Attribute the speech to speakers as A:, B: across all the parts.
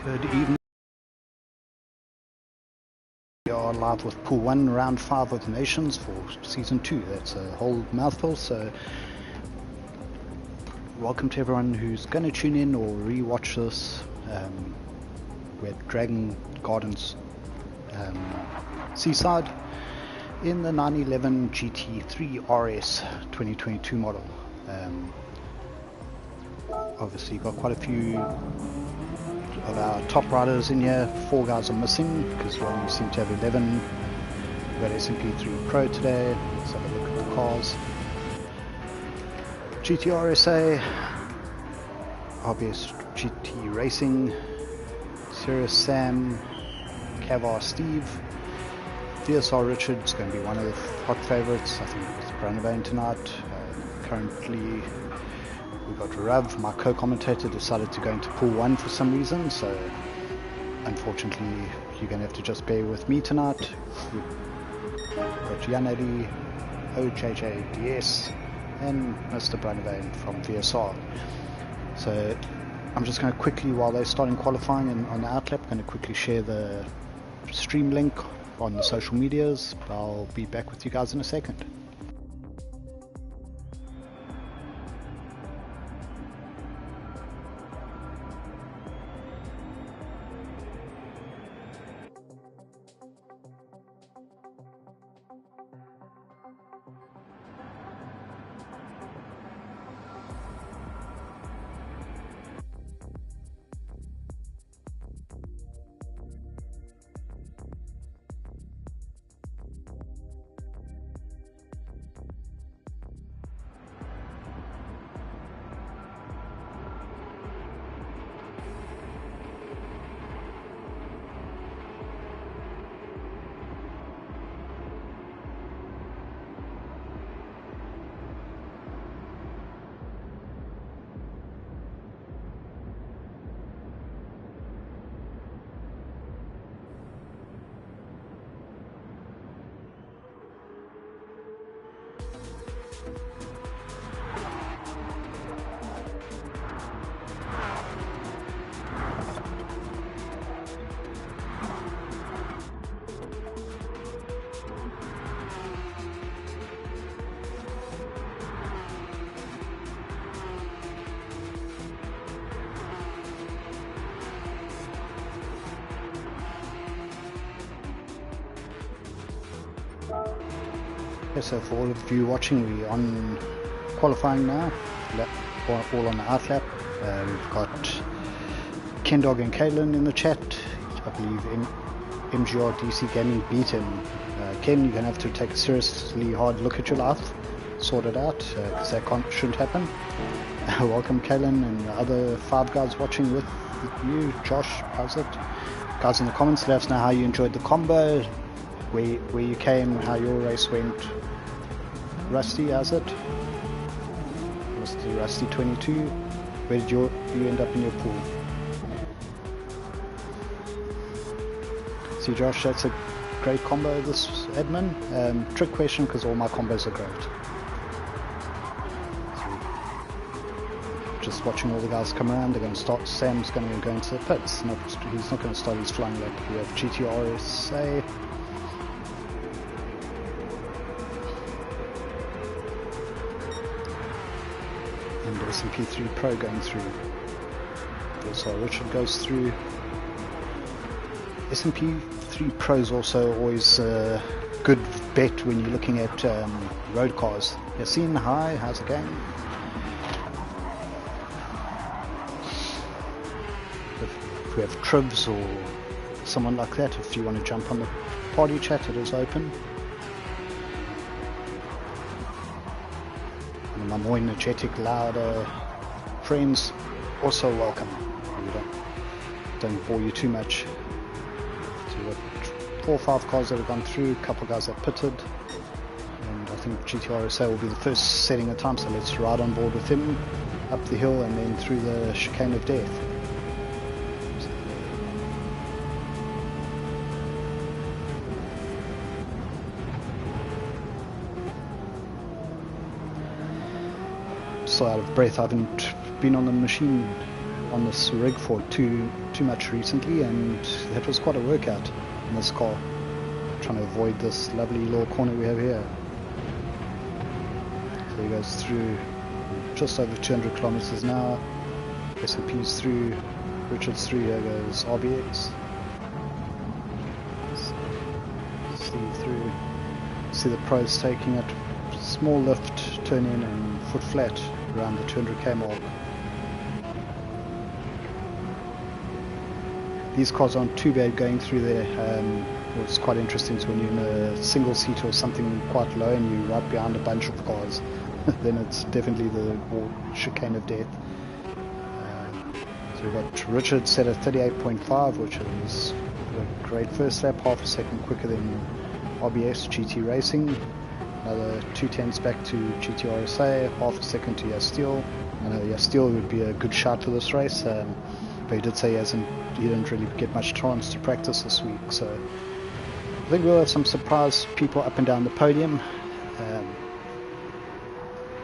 A: Good evening. We are live with Pool 1, Round 5 of Nations for Season 2. That's a whole mouthful, so welcome to everyone who's going to tune in or re-watch this. We're at Dragon Gardens Seaside in the 911 GT3 RS 2022 model. Obviously got quite a few of our top riders in here. 4 guys are missing because we only seem to have 11. We've got SMP3 Pro today. Let's have a look at the cars. GTSA, RBS GT Racing, Sirius Sam, Cavar Steve, DSR Richard's going to be one of the hot favourites. I think it's Gran tonight. Currently we've got Rav, my co-commentator, decided to go into Pool 1 for some reason, so unfortunately you're going to have to just bear with me tonight. We've got Yanadi, OJJDS and Mr. Branavane from VSR. So I'm just going to quickly, while they're starting qualifying and on the outlap, going to quickly share the stream link on the social medias. I'll be back with you guys in a second. So for all of you watching, we're on qualifying now, all on the outlap. We've got Kendog and Kaylin in the chat. I believe MGR DC Gaming beat him. Ken, you're going to have to take a seriously hard look at your life, sort it out, because that shouldn't happen. Welcome Kaylin and the other 5 guys watching with you. Josh, how's it? Guys in the comments, let us know how you enjoyed the combo, where you came, how your race went. Rusty, how's it? Mr. Rusty 22, where did you end up in your pool? See Josh, that's a great combo, this admin. Trick question, because all my combos are great. So, just watching all the guys come around. They're going to start. Sam's going to go into the pits. He's not going to start his flying lap. We have GTSA. And SMP3 Pro going through. So Richard goes through. SMP3 Pro is also always a good bet when you're looking at road cars. Yassine, hi, how's it going? If we have Trivs or someone like that, if you want to jump on the party chat, it is open. And my more energetic, louder friends also welcome. Don't bore you too much. So we've got 4 or 5 cars that have gone through, a couple of guys that pitted, and I think GTSA will be the first setting a time, so let's ride on board with him up the hill and then through the chicane of death. So out of breath, I haven't been on the machine on this rig for too much recently, and that was quite a workout in this car, trying to avoid this lovely little corner we have here. So he goes through just over 200 kilometers an hour. S&P's through, Richard's through. Here goes RBX. Steve through. See the pros taking it. Small lift, turn in and foot flat around the 200k mark. These cars aren't too bad going through there. What's quite interesting is when you're in a single seat or something quite low and you're right behind a bunch of cars, then it's definitely the chicane of death. So we've got Richard set at 38.5, which is a great first lap, half a second quicker than RBS GT Racing. Another 2/10 back to GTRSA, half a second to Yasteel. I know Yasteel would be a good shout for this race, but he did say he didn't really get much chance to practice this week. So I think we'll have some surprise people up and down the podium.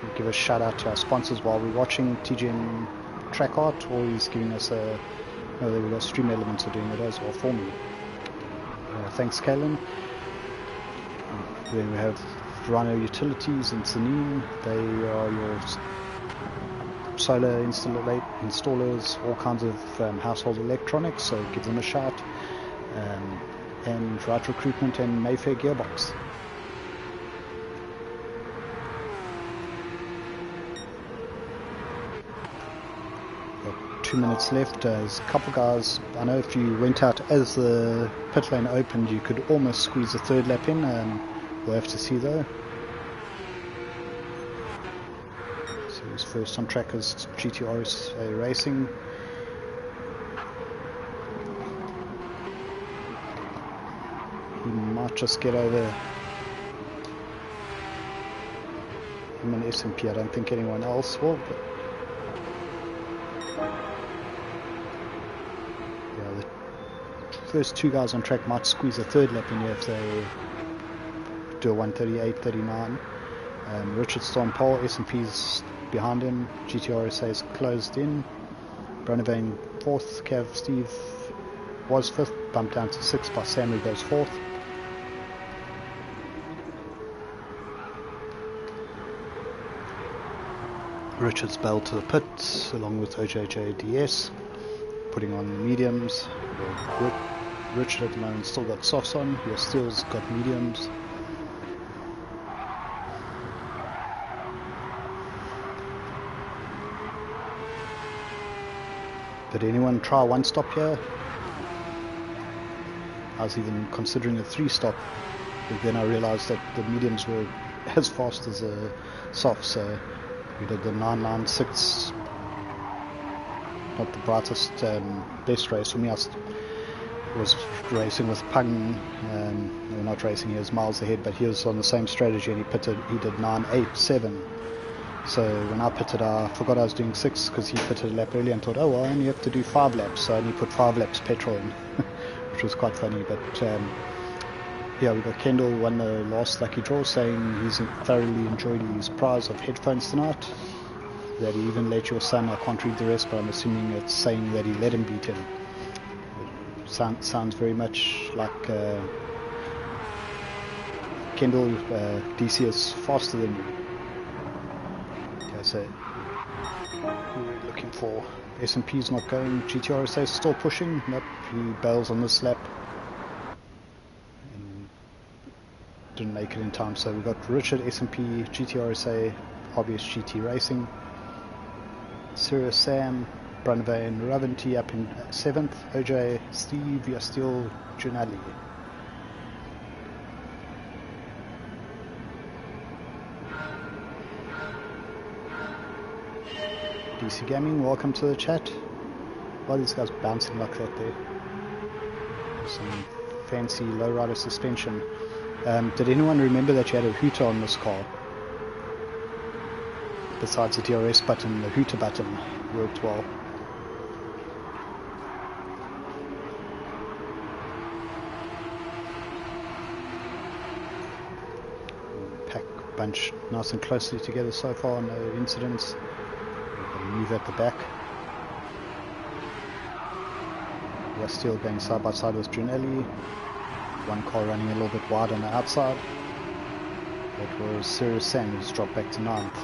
A: We'll give a shout out to our sponsors while we're watching. TGN Track Art, always giving us there we go, Stream Elements are doing it as well for me. Thanks, Kalen. Then we have Rhino Utilities and Sanin. They are your solar installers, all kinds of household electronics, so give them a shout. And Right Recruitment and Mayfair Gearbox. Got 2 minutes left. There's a couple guys. I know if you went out as the pit lane opened, you could almost squeeze a third lap in. We'll have to see though. So his first on track is GTRSA Racing. He might just get over him and S&P. I don't think anyone else will. But yeah, the first two guys on track might squeeze a third lap in here if they do a 1:38.39. Richard's still on pole, S&P's behind him, GTRSA is closed in. Brunavane fourth, Cav Steve was fifth, bumped down to sixth by Sam, who goes fourth. Richard's bailed to the pits along with OJJDS, putting on the mediums. Richard at the moment still got softs on, Steele's got mediums. Did anyone try one stop here? I was even considering a 3-stop, but then I realized that the mediums were as fast as the softs, so we did the 996. Not the brightest, best race for me. I was racing with Pung, we're not racing, he was miles ahead, but he was on the same strategy and he did 987. So when I pitted, I forgot I was doing 6 because he pitted a lap early and thought, oh well, I only have to do 5 laps, so I only put 5 laps petrol in, which was quite funny. But yeah, we got Kendall won the last lucky draw, saying he's thoroughly enjoyed his prize of headphones tonight, that he even let your son, I can't read the rest, but I'm assuming it's saying that he let him beat him. Sounds very much like Kendall, DC is faster than you. So we're looking for S&P's not going, GTRSA is still pushing. Nope, he bails on this lap and didn't make it in time. So we've got Richard, S&P, GTRSA, RBS GT Racing, Sirius Sam, Brunavane, Ravanti up in 7th, OJ, Steve, Yasteel, Junali. DC Gaming, welcome to the chat. Why are these guys bouncing like that there? Some fancy lowrider suspension. Did anyone remember that you had a hooter on this car? Besides the DRS button, the hooter button worked well. Pack bunch nice and closely together so far, no incidents. move at the back. Still going side by side with Gianelli. One car running a little bit wide on the outside. That was Sirius Sam, who's dropped back to 9th.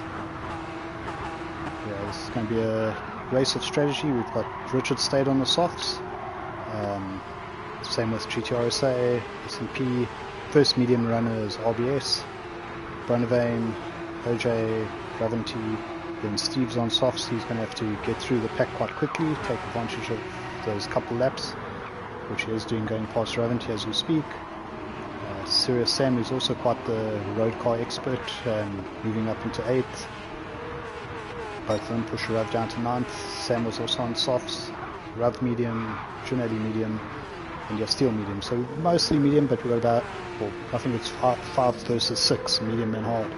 A: Yeah, this is going to be a race of strategy. We've got Richard stayed on the softs. Same with GTSA, S&P. First medium runner is RBS. Brunavane, OJ, Graventy. Then Steve's on softs. He's going to have to get through the pack quite quickly, take advantage of those couple laps, which he is doing going past Raventy as we speak. Sirius Sam is also quite the road car expert, moving up into 8th. Both of them push Rav down to 9th. Sam was also on softs. Rav medium, Gianelli medium, and Steele medium. So mostly medium, but we've got about, well, I think it's 5 versus 6, medium and hard,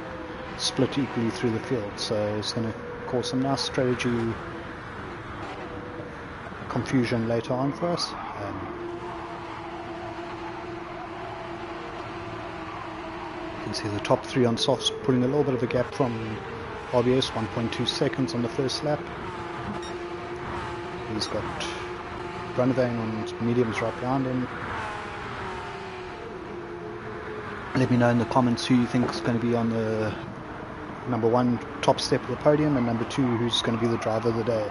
A: split equally through the field. So it's going to cause some nice strategy confusion later on for us. You can see the top 3 on softs putting a little bit of a gap from RBS, 1.2 seconds on the first lap. He's got Brunavane on mediums right behind him. Let me know in the comments who you think is going to be on the number 1 top step of the podium, and number 2 who's going to be the driver of the day.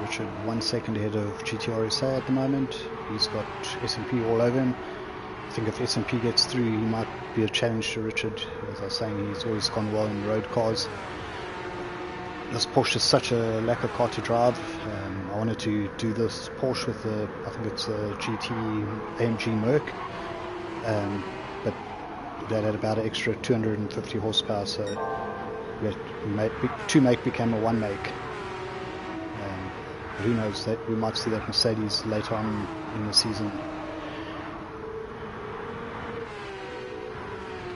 A: Richard 1 second ahead of GTSA at the moment. He's got S&P all over him. I think if S&P gets through, he might be a challenge to Richard. As I was saying, he's always gone well in road cars. This Porsche is such a lacquer car to drive. I wanted to do this Porsche with the, I think it's a GT AMG Merc, but that had about an extra 250 horsepower, so two make became a one make. Who knows, that we might see that Mercedes later on in the season.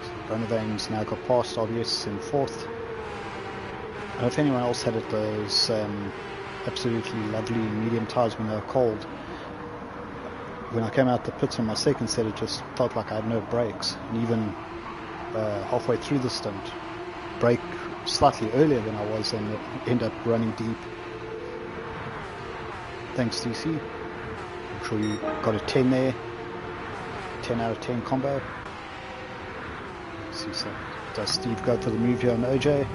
A: So Bonavane's now got past RBS in 4th. I don't know if anyone else had it, those absolutely lovely medium tyres when they were cold. When I came out the pits on my second set, it just felt like I had no brakes. And even halfway through the stint, brake slightly earlier than I was and end up running deep. Thanks, DC. I'm sure you got a 10 there. 10 out of 10 combo. Let's see, so does Steve go for the move here on OJ?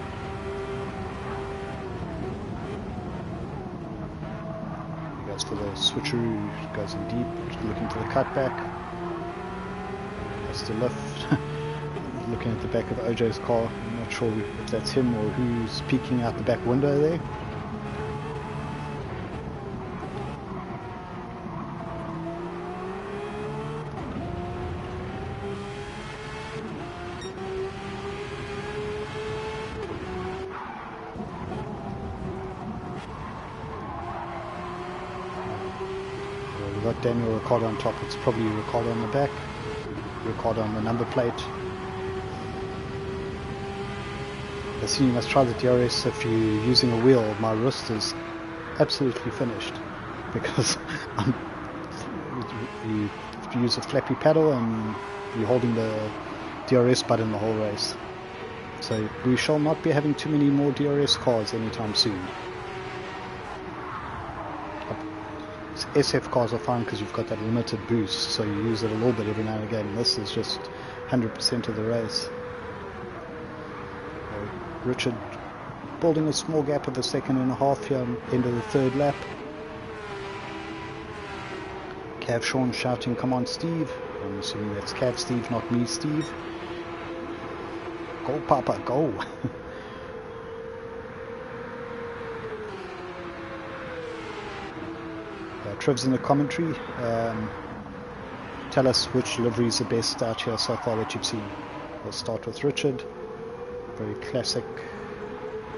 A: He goes for the switcheroo, goes in deep, looking for the cutback. Has to lift. Looking at the back of OJ's car. I'm not sure if that's him or who's peeking out the back window there. We've got Daniel Ricciardo on top, it's probably Ricciardo on the back, Ricciardo on the number plate. I see you must try the DRS if you're using a wheel. My wrist is absolutely finished because you use a flappy paddle and you're holding the DRS button the whole race. So we shall not be having too many more DRS cars anytime soon. SF cars are fine because you've got that limited boost, so you use it a little bit every now and again. This is just 100% of the race. Richard building a small gap of a second and a half here into the third lap. Cav Sean shouting, "Come on, Steve." I'm assuming that's Cav Steve, not me, Steve. Go, Papa, go. Triv's in the commentary. Tell us which livery is the best out here so far that you've seen. We'll start with Richard. Very classic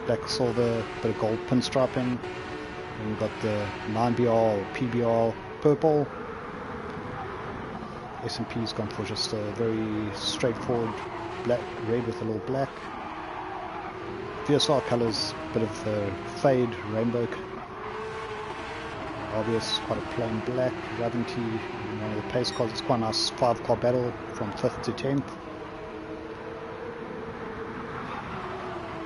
A: black silver, bit of gold pinstriping. And we've got the 9BR or PBR purple. S&P's gone for just a very straightforward black, red with a little black. VSR colours, bit of fade, rainbow. Obvious, quite a plain black. Raventi, one of the pace cars. It's quite a nice 5-car battle from 5th to 10th.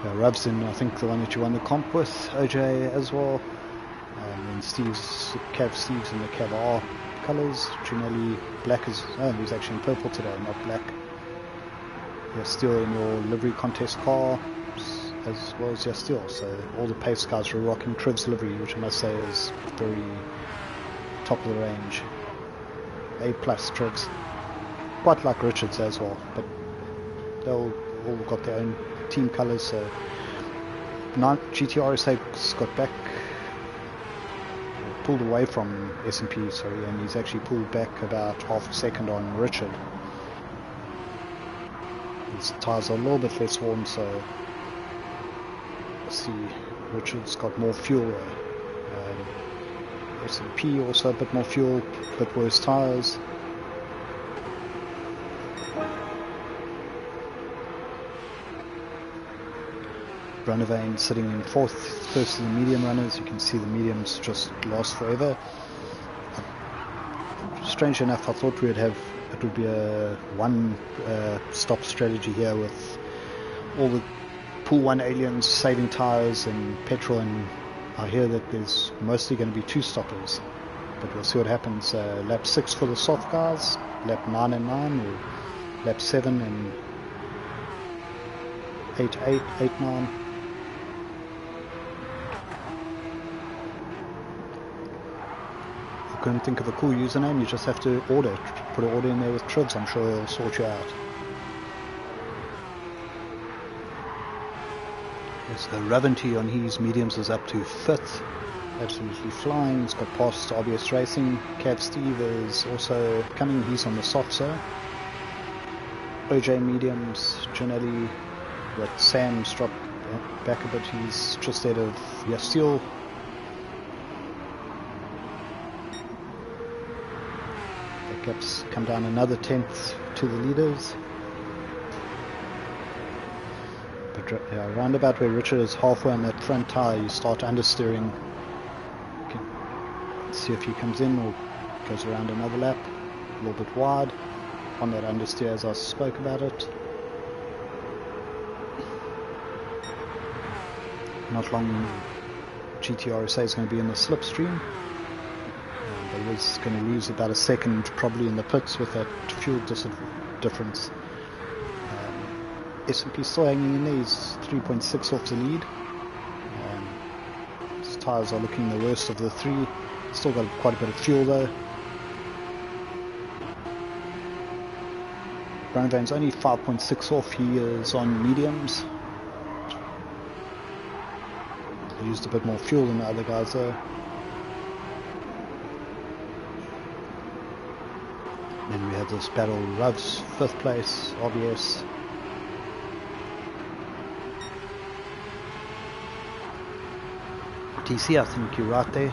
A: Rav's in, I think, the one that you won the comp with, OJ as well. And Cav Steve's in the Cav R colours. Ginelli black is, he's actually in purple today, not black. You're still in your livery contest car, as well as Yasteel. So all the pace guys are rocking Triv's livery, which I must say is very top of the range. A+ Trivs. Quite like Richards as well, but they'll all got their own team colours. So GTRSA's got back, pulled away from S&P, sorry, and he's actually pulled back about half a second on Richard. His tyres are a little bit less worn, so I see Richard's got more fuel. S&P also a bit more fuel, a bit worse tyres. Runnervane sitting in 4th, first of the medium runners. You can see the mediums just last forever. Strange enough, I thought it would be a one-stop strategy here with all the Pool 1 aliens saving tyres and petrol, and I hear that there's mostly going to be 2 stoppers, but we'll see what happens. Lap 6 for the soft guys, lap 9 and 9, or lap 7 and 8, 9. I couldn't think of a cool username. You just have to put an order in there with Trivs. I'm sure it'll sort you out. Yes, Raventi on his mediums is up to 5th, absolutely flying. He's got past obvious racing. Cav Steve is also coming. He's on the soft side. OJ mediums. Ginelli, but Sam's dropped back a bit. He's just ahead of Yasteel. Gaps come down another 10th to the leaders. But around about where Richard is, halfway on that front tyre, you start understeering. Let's see if he comes in or goes around another lap. A little bit wide on that understeer as I spoke about it. Not long, GTRSA is going to be in the slipstream. But he was going to lose about a second probably in the pits with that fuel difference. S&P still hanging in there. He's 3.6 off the lead. His tyres are looking the worst of the 3. Still got quite a bit of fuel though. Brunovan's only 5.6 off. He is on mediums. Used a bit more fuel than the other guys though. Then we have this battle. Ruv's 5th place, obvious. TC, I think you're right there.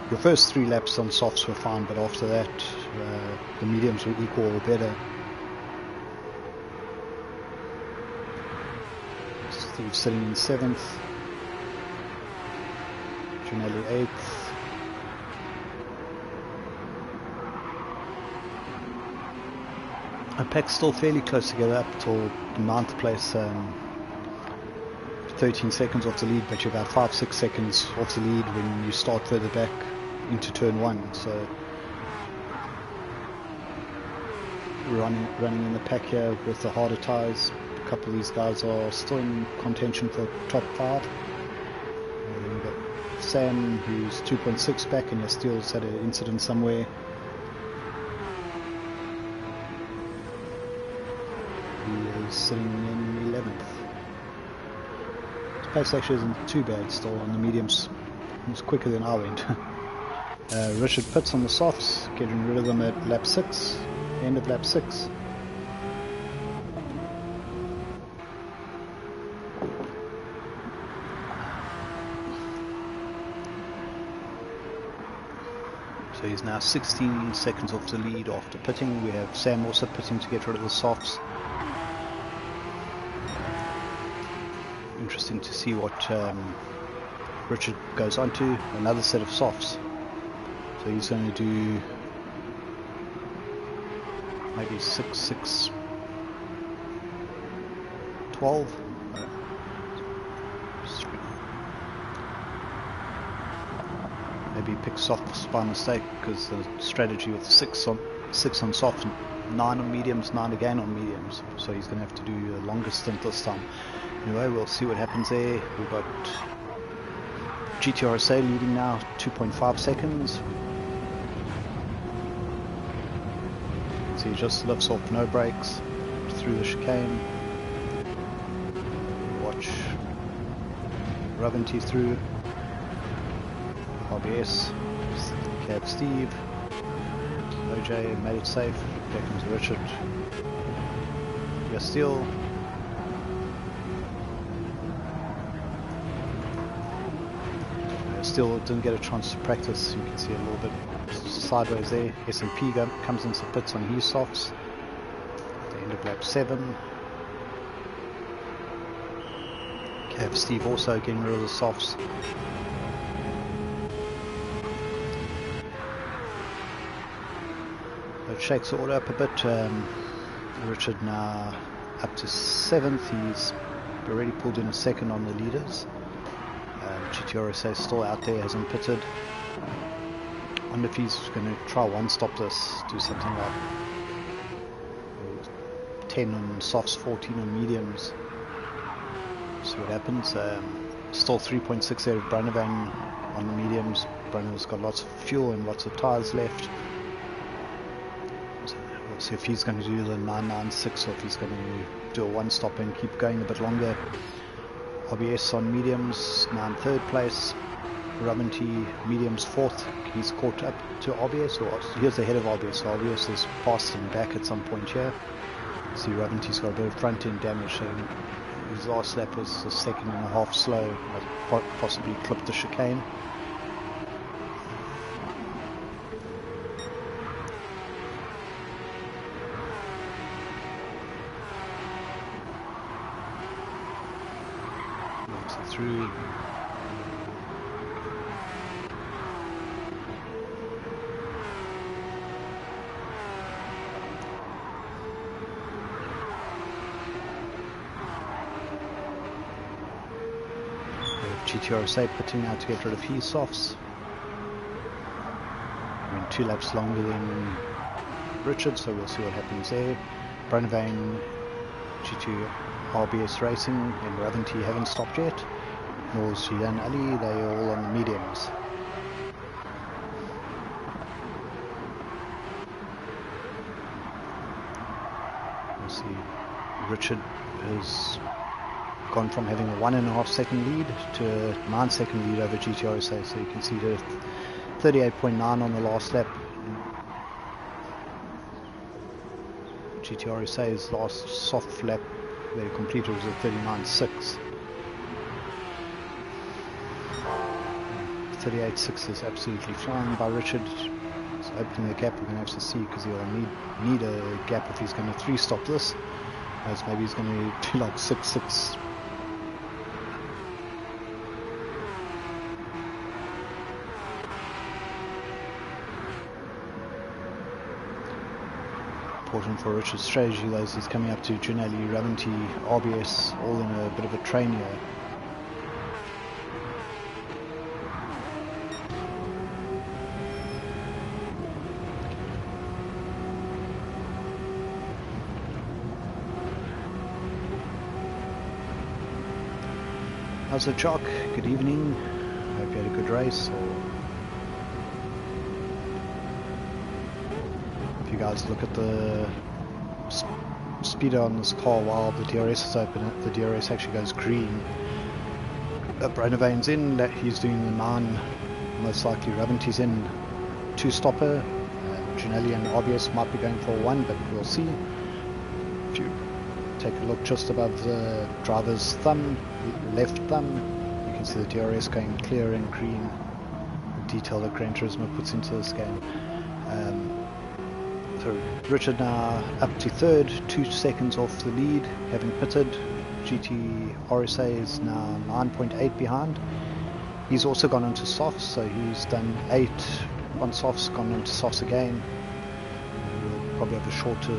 A: Your first 3 laps on softs were fine, but after that, the mediums were equal or better. Steve sitting in 7th. Ginelli 8th. The pack's still fairly close together up till the 9th place, 13 seconds off the lead, but you're about 5-6 seconds off the lead when you start further back into turn 1. So running in the pack here with the harder tyres. A couple of these guys are still in contention for top 5. We've got Sam, who's 2.6 back, and Yasteel's had an incident somewhere. Sitting in 11th. His pace actually isn't too bad still on the mediums. It's quicker than I went. Richard pits on the softs, getting rid of them at lap 6, end of lap 6. So So he's now 16 seconds off the lead after pitting. We have Sam also pitting to get rid of the softs. Interesting to see what Richard goes on to. Another set of softs. So he's going to do maybe 6, 6, 12. Maybe he picks softs by mistake, because the strategy with 6 on soft, 9 on mediums, 9 again on mediums. So he's going to have to do a longer stint this time. Anyway, we'll see what happens there. We've got GTSA leading now, 2.5 seconds. So he just lifts off, no brakes, through the chicane. Watch Raventy through. RBS, Cab Steve, OJ made it safe. There comes Richard. Steele. Still didn't get a chance to practice. You can see a little bit sideways there. S&P comes into pits on his softs at the end of lap 7. Cab Steve also getting rid of the softs. It shakes it all up a bit. Richard now up to 7th. He's already pulled in a second on the leaders. GTSA is still out there, hasn't pitted. I wonder if he's going to try one stop this, do something like 10 on softs, 14 on mediums. See what happens. Still 3.6 there of Branovan on the mediums. Branovan's got lots of fuel and lots of tyres left. We'll see if he's going to do the 996 or if he's going to do a one stop and keep going a bit longer. RBS on mediums, now in 3rd place. Raventy mediums 4th. He's caught up to RBS, or here's the head of RBS. So RBS has passed him back at some point here. See, Raventy's got a bit of front end damage. So his last lap was a 1.5 seconds slow. Possibly clipped the chicane. Through. GTSA pitting now to get rid of his softs. I mean, 2 laps longer than Richard, so we'll see what happens there. Branovan, GT RBS Racing and Raventy haven't stopped yet. Nor is Jidan Ali, they're all on the mediums. We'll see. Richard has gone from having a 1.5 second lead to a 9 second lead over GTSA, so you can see the 38.9 on the last lap. GTSA's last soft lap they completed was a 39.6. 38.6 is absolutely flying by Richard. So opening the gap we're going to have to see, because he'll need a gap if he's going to 3-stop this. As maybe he's going to do like 6.6. Important for Richard's strategy though is he's coming up to Junelli, Raventy, RBS, all in a bit of a train here. How's it, Jock? Good evening. Hope you had a good race. If you guys look at the speedo on this car while the DRS is open, the DRS actually goes green. Branovan's in, he's doing the 9, most likely Raventy's in 2-stopper. Ginelli and RBS might be going for a 1, but we'll see. If you take a look just above the driver's thumb, left thumb, you can see the DRS going clear and green. detail that Gran Turismo puts into this game. So Richard now up to third, 2 seconds off the lead, having pitted. GTSA is now 9.8 behind. He's also gone into softs, so he's done 8 on softs, gone into softs again. We'll probably have a shorter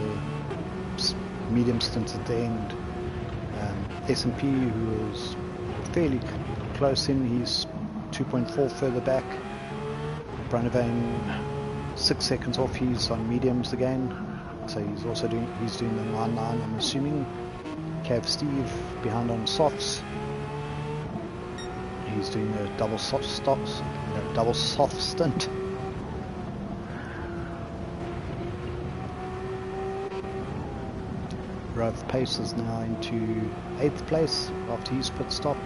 A: medium stint at the end. S&P, who is fairly close in, he's 2.4 further back. Brunavane 6 seconds off, he's on mediums again, so he's doing the 9.9, I'm assuming. Cav Steve behind on softs. He's doing a double soft stint. Rav Pace is now into 8th place after his pit stop.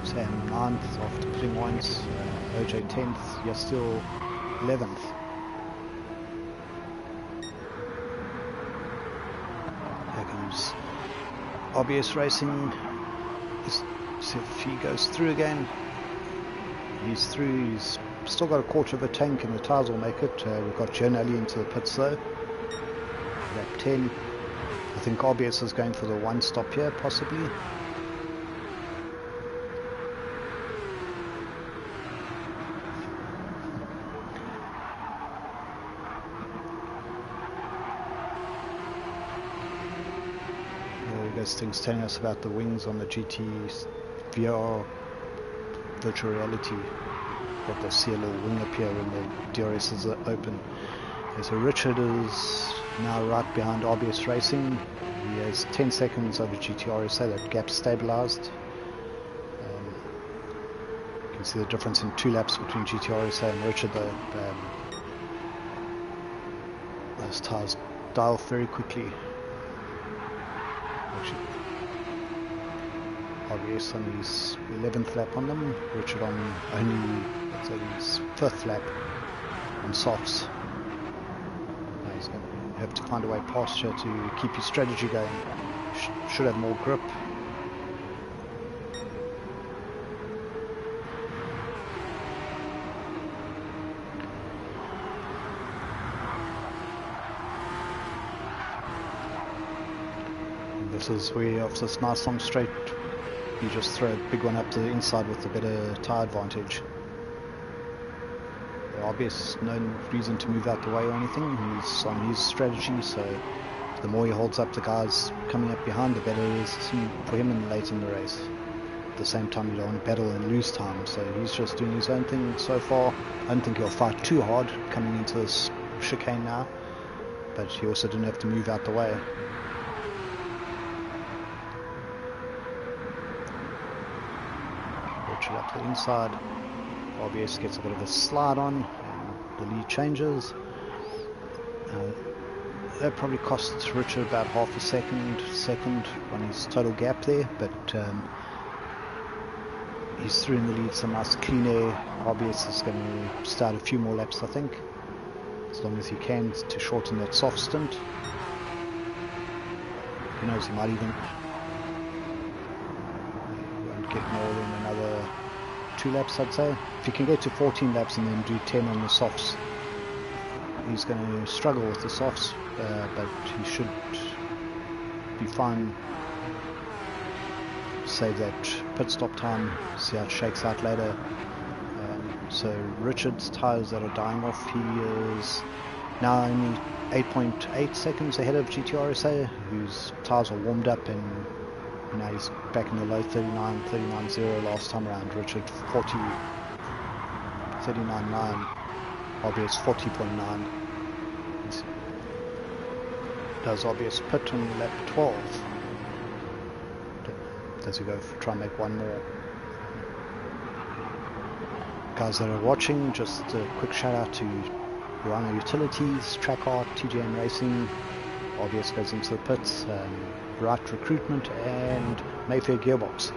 A: Sam 9th after pitting once. OJ 10th. You're still 11th. Here comes RBS Racing. Let's see if he goes through again. He's through. He's still got a quarter of a tank and the tyres will make it. We've got Joan Ali into the pits though. Lap 10. I think RBS is going for the one stop here possibly. Things telling us about the wings on the GT VR virtual reality, that they see a little wing appear when the DRS is open. Okay, so Richard is now right behind RBS Racing. He has 10 seconds over GTSA, that gap stabilized. You can see the difference in 2 laps between GTSA and Richard though. Those tires die off very quickly. RBS on his 11th lap on them, Richard on only, let's say, his 5th lap on softs. Now he's going to have to find a way past here to keep his strategy going. Should have more grip. This is where, off this nice long straight, you just throw a big one up to the inside with a better tyre advantage. RBS, no reason to move out the way or anything. He's on his strategy, so the more he holds up the guys coming up behind, the better it is for him and late in the race. At the same time, you don't want to battle and lose time, so he's just doing his own thing so far. I don't think he'll fight too hard coming into this chicane now, but he also didn't have to move out the way. Richard up the inside. RBS gets a bit of a slide on, and the lead changes. That probably costs Richard about half a second on his total gap there, but he's through in the lead, some nice clean air. RBS is going to start a few more laps, I think, as long as he can, to shorten that soft stint. Who knows, he might even won't get more than another 2 laps, I'd say. If he can get to 14 laps and then do 10 on the softs, he's going to struggle with the softs, but he should be fine. Save that pit stop time, see how it shakes out later. So Richard's tyres that are dying off, he is now only 8.8 seconds ahead of GTSA, whose tyres are warmed up, and now he's back in the low 39.0 last time around. Richard 39.9, RBS 40.9. Does RBS pit on lap 12? Does he go try and make one more? Guys that are watching, just a quick shout out to Rhino Utilities, Track Art, TGM Racing, RBS goes into the pits, Right Recruitment, and Mayfair Gearbox.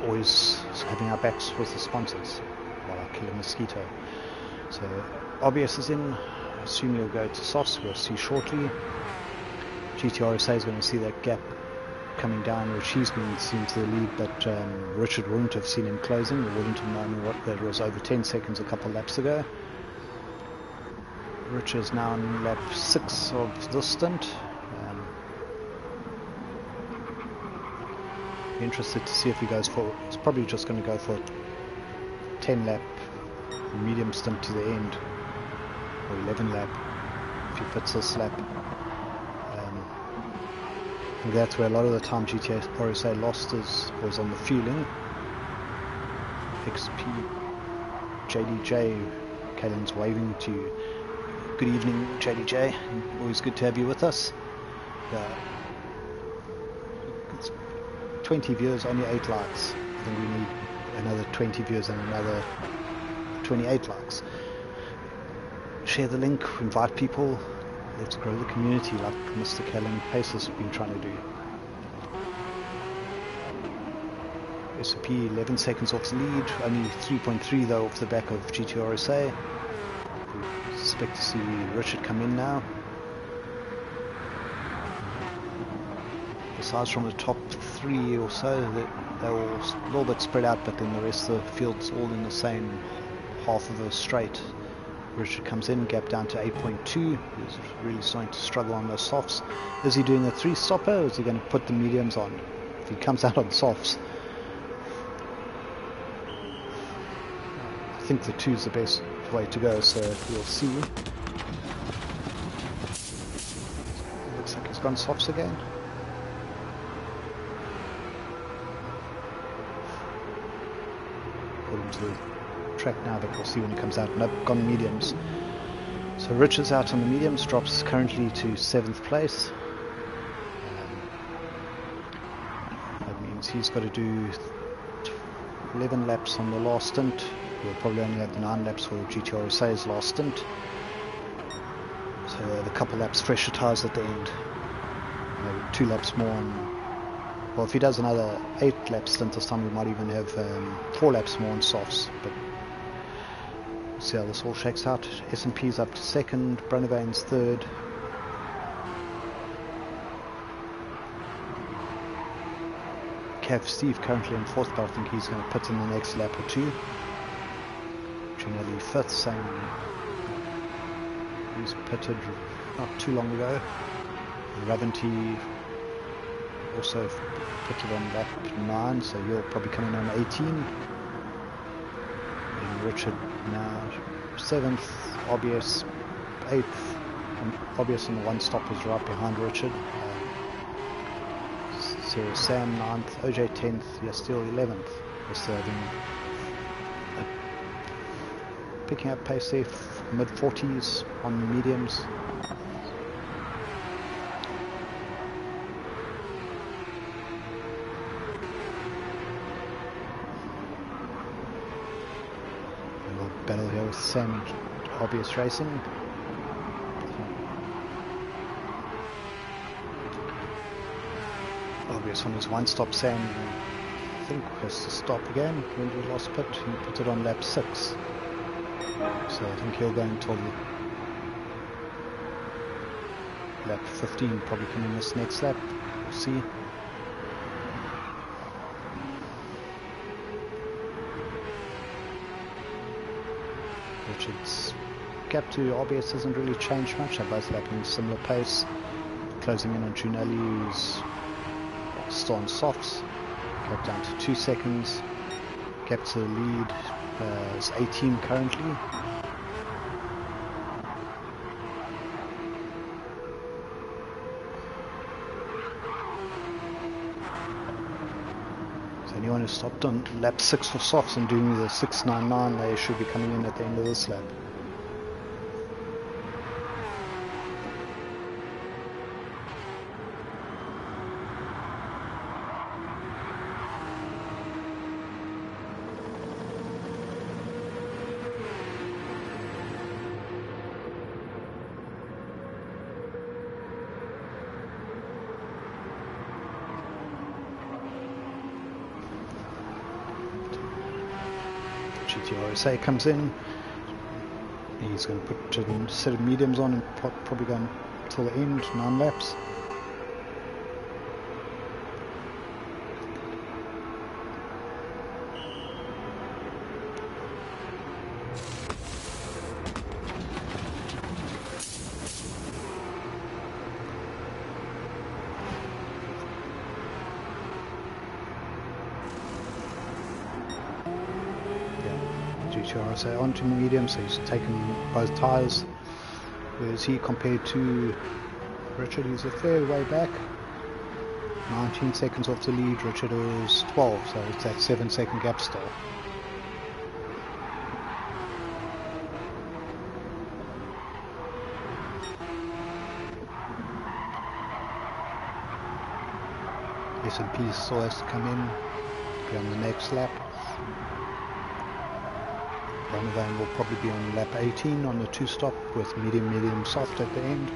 A: Always having our backs with the sponsors while I kill a mosquito. So RBS is in. I assume he'll go to softs, we'll see shortly. GTRSA is going to see that gap coming down, which he's been seen to the lead, but Richard wouldn't have seen him closing, or wouldn't have known what that was over 10 seconds a couple laps ago. Richard's now on lap 6 of this stint. Interested to see if he goes for, he's probably just going to go for a 10 lap medium stint to the end, or 11 lap if he puts this lap. I think that's where a lot of the time GTSA lost was on the fueling. XP JDJ, Kalen's waving to you. Good evening, JDJ. Always good to have you with us. It's 20 viewers, only 8 likes. I think we need another 20 viewers and another 28 likes. Share the link, invite people. Let's grow the community like Mr. Kalen Paces has been trying to do. SOP 11 seconds off the lead, only 3.3 though off the back of GTRSA. We expect to see Richard come in now. Besides from the top 3 or so, they're all a little bit spread out, but then the rest of the field's all in the same half of a straight. Richard comes in, gap down to 8.2. He's really starting to struggle on those softs. Is he doing a 3-stopper, or is he going to put the mediums on? If he comes out on softs, I think the 2 is the best way to go, so we'll see. Looks like he's gone softs again. Put him to the track now, but we'll see when he comes out. Nope, gone mediums. So Richard's out on the mediums, drops currently to 7th place. That means he's got to do 11 laps on the last stint. We'll probably only have the 9 laps for GTRSA's last stint. So a couple laps fresher tyres at the end. Maybe 2 laps more on. Well, if he does another 8 lap stint this time, we might even have 4 laps more on softs. But we'll see how this all shakes out. S&P's up to 2nd, Brunavain's 3rd. Cav Steve currently in 4th, but I think he's going to put in the next lap or 2. Trinelli 5th, same. He's pitted not too long ago. Raventy also pitted on lap 9, so he'll probably come in on 18. And Richard now 7th, RBS 8th, and RBS on the 1 stop was right behind Richard. Sarah Sam 9th, OJ 10th, yeah, still 11th. We're still having picking up pace there, mid 40s on the mediums. Battle here with Sam and RBS Racing. RBS on his 1 stop. Sam, I think, has to stop again. When did he last pit? He put it on lap 6. So I think he'll go until lap 15, probably coming this next lap. We'll see. Richard's gap to RBS hasn't really changed much. They're both lapping similar pace. Closing in on Junelli, who's still on softs. Gap down to 2 seconds. Gap to the lead is 18 currently. So anyone who stopped on lap 6 for softs and doing the 6.99, they should be coming in at the end of this lap. GTRSA comes in. He's going to put a set of mediums on and probably go until the end, 9 laps. GTSA onto medium, so he's taken both tyres. Where is he compared to Richard? He's a fair way back. 19 seconds off the lead, Richard is 12, so it's that 7-second gap still. S&P still has to come in, be on the next lap. Gran will probably be on lap 18 on the 2-stop with medium, soft at the end.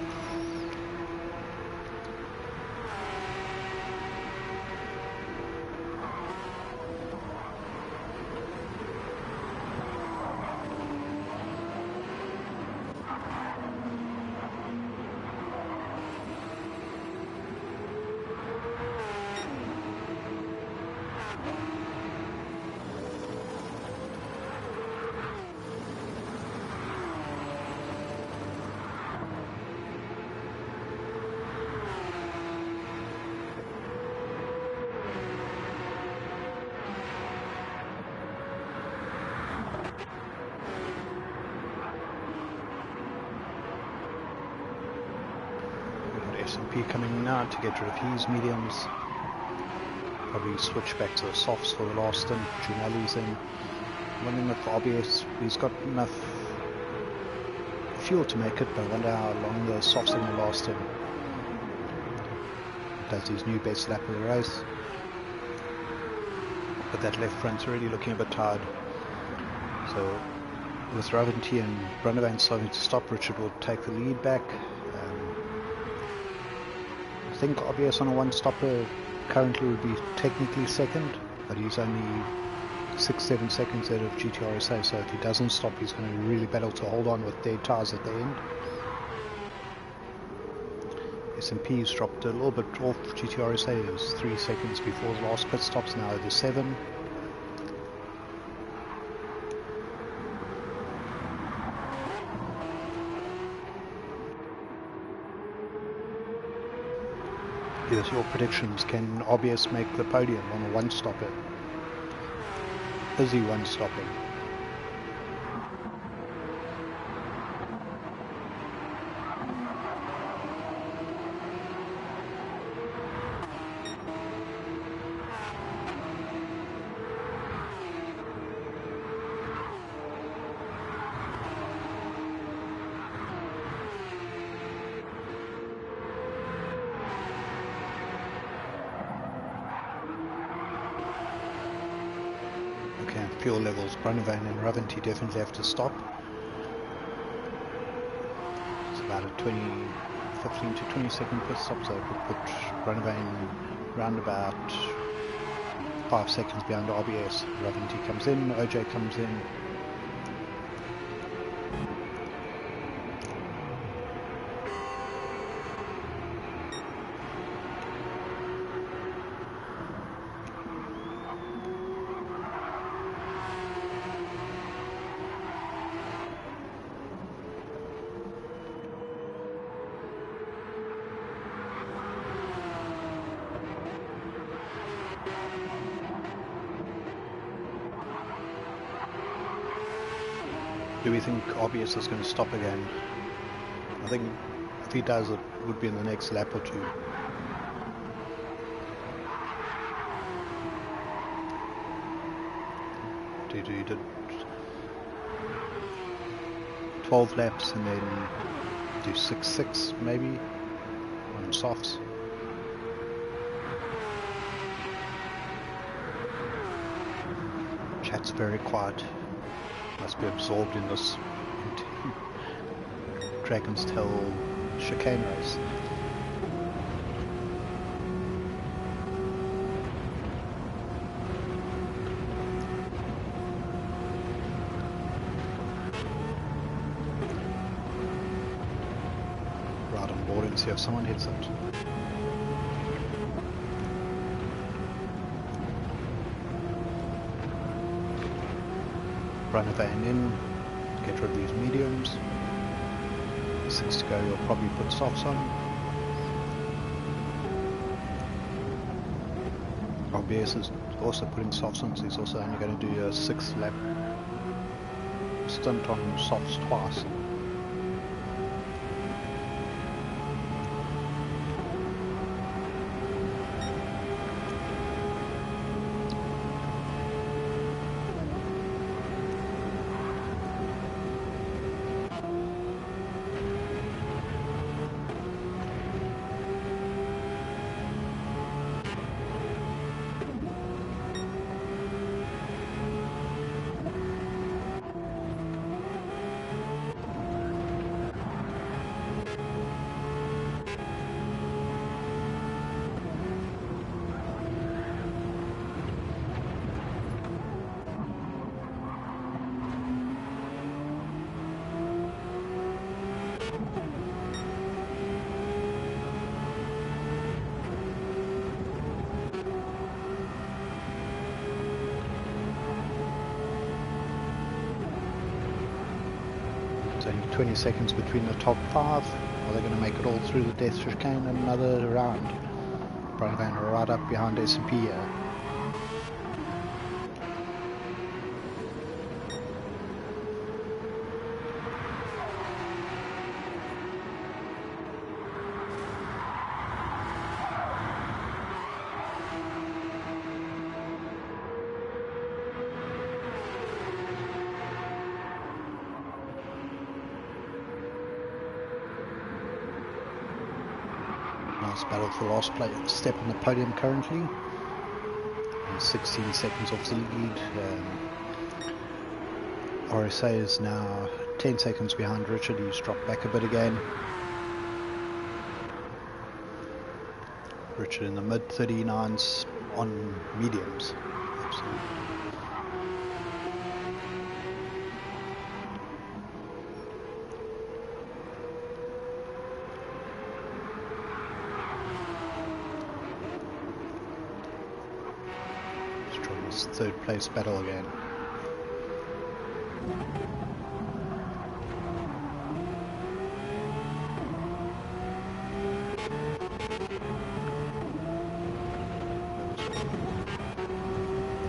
A: S&P coming now to get rid of his mediums. Probably switch back to the softs for the last stint. Junelli's in. Wondering if RBS, he's got enough fuel to make it, but I wonder how long the softs are going to last him. Does his new best lap of the race. But that left front's already looking a bit tired. So with Raventy and Brunnevan starting to stop, Richard will take the lead back. I think RBS on a one-stopper currently would be technically second, but he's only 6-7 seconds ahead of GTSA, so if he doesn't stop he's going to really battle to hold on with dead tyres at the end. S&P's dropped a little bit off GTSA. It was 3 seconds before the last pit stops, now it is 7. Here's your predictions. Can RBS make the podium on a one-stopper? Is he one-stopping? Fuel levels, Brunnevan and Raventy definitely have to stop. It's about a 15 to 20 second pit stop, so it would put Brunnevan round about 5 seconds behind RBS. Raventy comes in, OJ comes in. Do we think RBS is going to stop again? I think if he does, it would be in the next lap or two. He did 12 laps and then do 6-6 maybe on softs. Chat's very quiet. Must be absorbed in this Dragon's Tail chicane race. Right on board and see if someone hits it. Run a van in, get rid of these mediums. 6 to go, you'll probably put softs on. RBS is also putting softs on, so he's also only going to do a 6th lap. stint on softs twice. Only 20 seconds between the top 5. Are they going to make it all through the death chicane and another round? Brian Van right up behind S&P here. Nice battle for last step on the podium currently. And 16 seconds off the lead. RSA is now 10 seconds behind Richard. He's dropped back a bit again. Richard in the mid 39s on mediums. Absolutely. Third place battle again.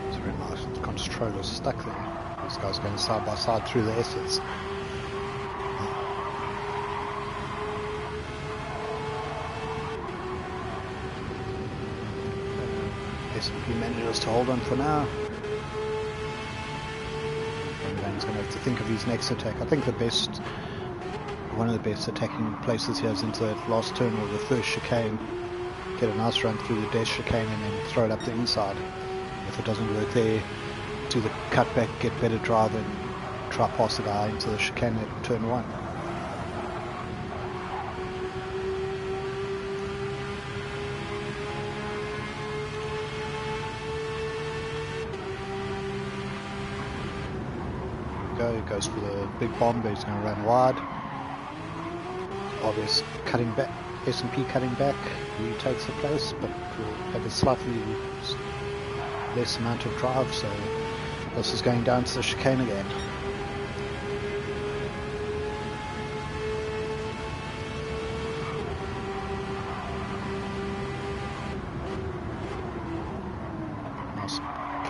A: It's very nice. The controller's stuck there. This guy's going side by side through the S's. S&P manages to hold on for now. Van's going to have to think of his next attack. I think one of the best attacking places here is into that last turn or the first chicane. Get a nice run through the death chicane and then throw it up the inside. If it doesn't work there, do the cutback, get better drive and try pass the guy into the chicane at turn 1. Goes for the big bomb, but he's going to run wide. Obvious cutting back, S&P cutting back, retakes the place, but will have a slightly less amount of drive, so this is going down to the chicane again. Nice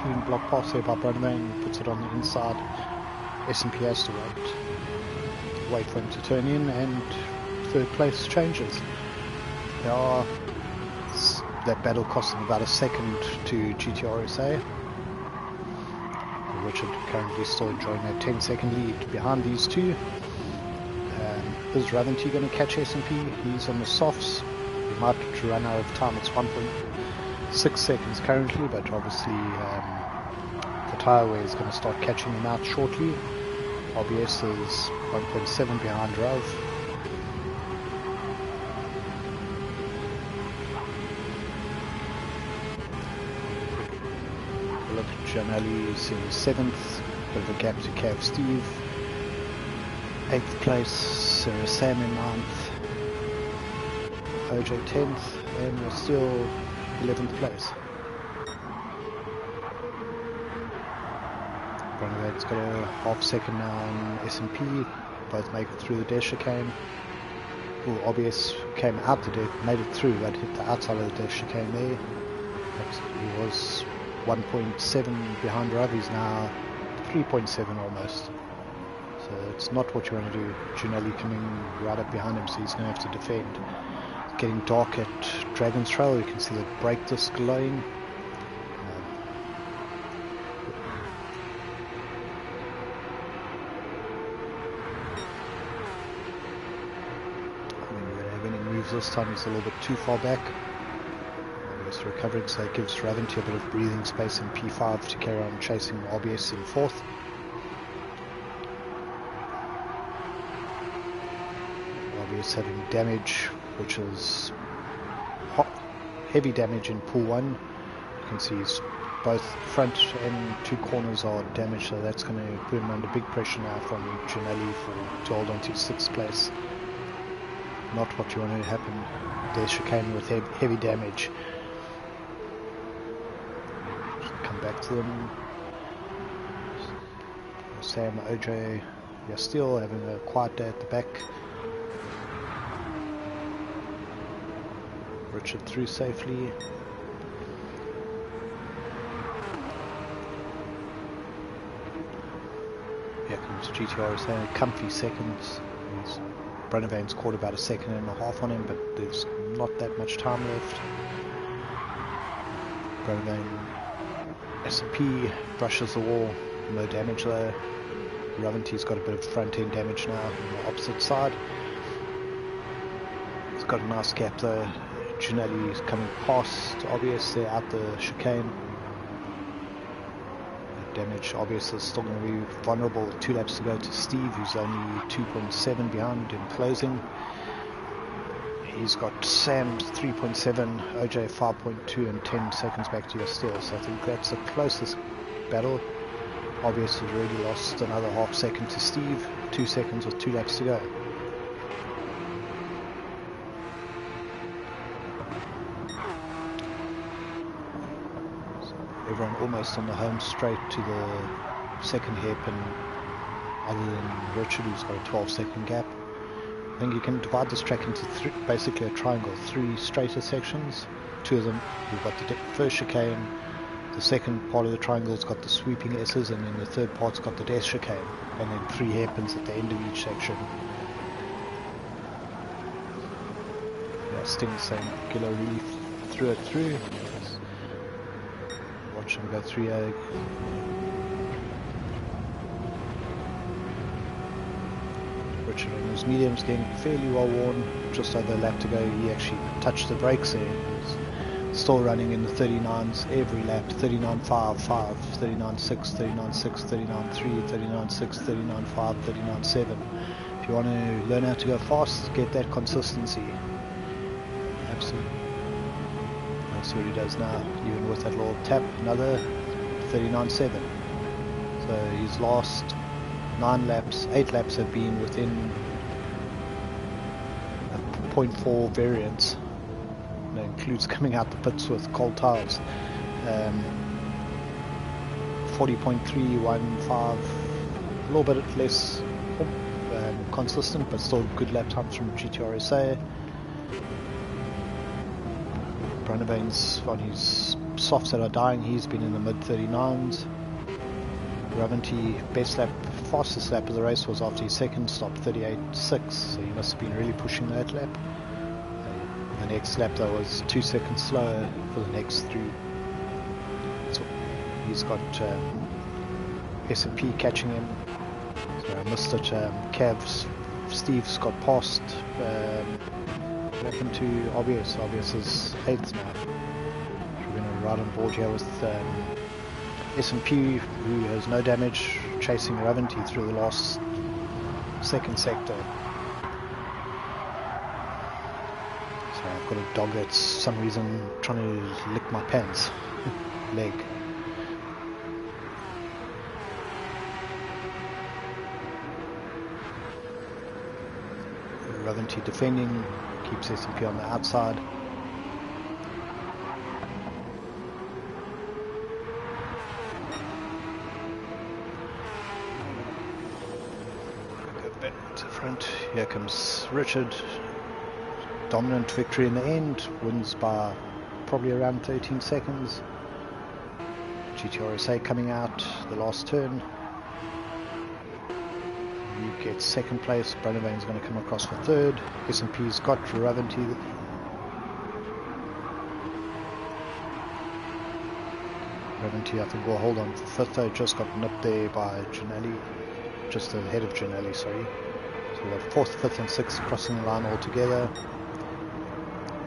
A: clean block pass here by Brunman, puts it on the inside. S&P has to wait for him to turn in, and third place changes. That battle cost him about a second to GTSA. Richard currently still enjoying a 10-second lead behind these two. Is Raventy going to catch S&P? He's on the softs. He might run out of time. It's 1.6 seconds currently, but obviously the tyre wear is going to start catching him out shortly. RBS is 1.7 behind Rav. Look at Janelli is in 7th, bit of a gap to Cav Steve. 8th place, Sam in 9th, OJ 10th, and we're still 11th place. Runaway's got a half second now on S&P, both make it through the death chicane. OBS came out the death, made it through, but hit the outside of the death chicane there. He was 1.7 behind Rav, he's now 3.7 almost. it's not what you want to do. Gianelli coming right up behind him, so he's going to have to defend. It's getting dark at Dragon's Trail. You can see the brake disc glowing. This time he's a little bit too far back. He's recovering, so that gives Raventy a bit of breathing space in P5 to carry on chasing RBS in 4th. RBS having damage, which is heavy damage in pool 1. You can see his both front and 2 corners are damaged, so that's going to put him under big pressure now from Gianelli to hold on to 6th place. Not what you want to happen. There's chicane with heavy damage. Come back to them. Sam, OJ, you're still having a quiet day at the back. Richard through safely. Here comes GTSA, comfy seconds. Brunavain's caught about 1.5 seconds on him, but there's not that much time left. Brunavain S&P brushes the wall, no damage there. Raventy's got a bit of front end damage now on the opposite side. He's got a nice gap though. Gianelli is coming past obvious there out the chicane. Damage. Obvious is still going to be vulnerable with 2 laps to go to Steve, who's only 2.7 behind in closing. He's got Sam's 3.7, OJ 5.2 and 10 seconds back to your steal, so I think that's the closest battle. Obvious has already lost another ½ second to Steve, 2 seconds with 2 laps to go. Everyone almost on the home straight to the second hairpin, other than Richard, who's got a 12-second gap. I think you can divide this track into basically a triangle, 3 straighter sections. 2 of them, you've got the first chicane, the second part of the triangle's got the sweeping S's, and then the third part's got the death chicane, and then 3 hairpins at the end of each section. Yeah, Sting saying Gillo really threw it through. Watch him go through a Richard on his mediums getting fairly well worn, just over a lap to go. He actually touched the brakes there. He's still running in the 39s every lap, 39.5, 5, 39.6, 39.6, 39.3, 39.6, 39.5, 39.7. If you want to learn how to go fast, get that consistency. Absolutely. See what he does now, even with that little tap, another 39.7. So his last 9 laps, 8 laps have been within a 0.4 variance. That includes coming out the pits with cold tires. 40.315, a little bit less consistent, but still good lap times from GTSA. Brunavain's on his softs that are dying, he's been in the mid-39s. Raventy, best lap, fastest lap of the race was after his second stop, 38.6, so he must have been really pushing that lap. The next lap though was 2 seconds slower for the next 3. So he's got S&P catching him. So I missed it. Steve's got past. Happened to Obvious. Obvious is 8th now. We're going to ride on board here with S&P, who has no damage, chasing Raventy through the last second sector. So I've got a dog that's some reason trying to lick my pants leg. Raventy defending, keeps S&P on the outside. Go back to the front. Here comes Richard. Dominant victory in the end. Wins by probably around 13 seconds. GTSA coming out the last turn. Steve gets second place. Brunavain's going to come across for third. S&P's got Raventy. Raventy, I think, will hold on for fifth, though. Just got nipped there by Ginelli. Just ahead of Ginelli, sorry. So we've got fourth, fifth, and sixth crossing the line all together.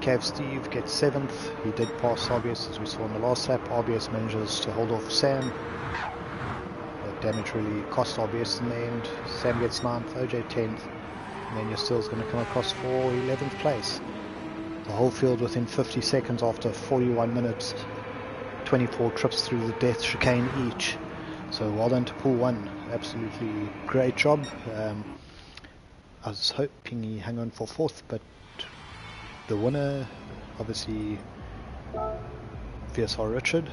A: Cav Steve gets seventh. He did pass RBS as we saw in the last lap. RBS manages to hold off Sam. The damage really cost RBS in the end. Sam gets 9th, OJ 10th. And then your Steele's going to come across for 11th place. The whole field within 50 seconds after 41 minutes. 24 trips through the death chicane each. So well done to pool 1. Absolutely great job. I was hoping he hung on for 4th, but the winner, obviously, VSR Richard.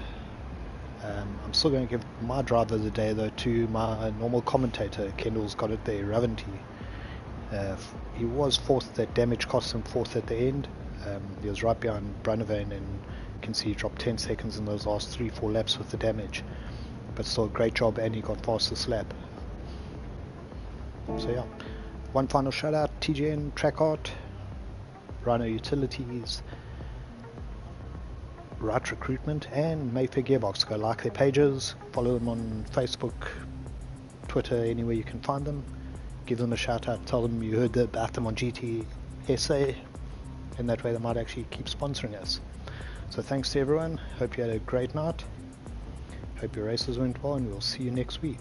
A: I'm still going to give my driver of the day, though, to my normal commentator. Kendall's got it there, Raventy. He was 4th, that damage cost him 4th at the end. He was right behind Brunavain, and you can see he dropped 10 seconds in those last 3-4 laps with the damage. But still, great job, and he got fastest lap. So yeah, one final shout out, TGN, Track Art, Rhino Utilities, Right Recruitment, and Mayfair Gearbox. Go like their pages, follow them on Facebook, Twitter, anywhere you can find them. Give them a shout out, tell them you heard about them on GTSA, and that way they might actually keep sponsoring us. So thanks to everyone, hope you had a great night, hope your races went well, and we'll see you next week.